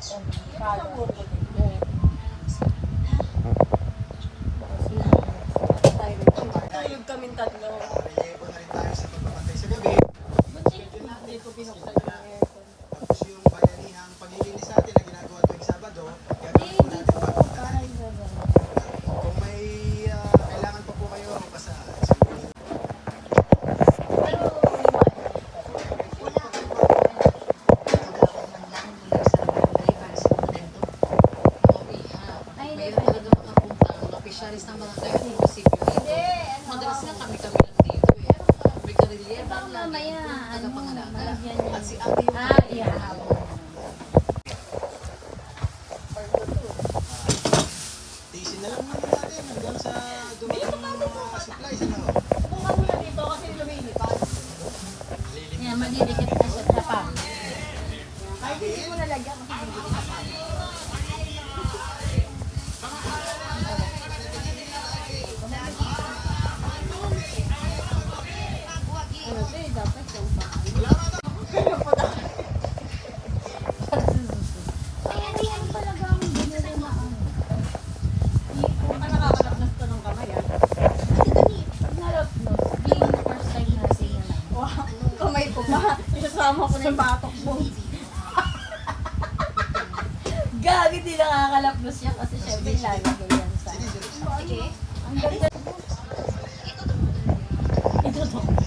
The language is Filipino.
Tulog kaming tatlo. Relievo na rin tayo sa pagbabantay sa gabi. Hindi ko binuksan yung aircon. Tapos yung bayanihang paglilinis natin na ginagawa tuwing Sabado, gagawin po natin bago lahat. Kung may kailangan pa po kayo, basta Mayroon talaga makapunta ang opisyalis ng mga kaya munisipyo dito. Madalas nga kami-kami lang dito eh. May karelyeba Baka lagi mamaya, ang tagapangalaga. malagyan niya. At si ate yung Yeah. tiisin na lang muna natin hanggang sa dumating ng mga supplies. Ano? Bunga muna dito kasi lumilipad. Yan, madidikit na siya sa pang. Kahit hindi ko nalagyan kasi lumilipad. Dapat yung pang. Ay, ano talaga ang binili na ano? Kung ka nakakalapnas to ng kamay ah. Pag nalapnos, being first time natin na lang. Wow, kamay ko pa. Isasama ko na yung batok mo. Gagi, di nakakalapnos yan kasi syempre lalagay yan sa... Sige, sige. Ang ganda. Ito to.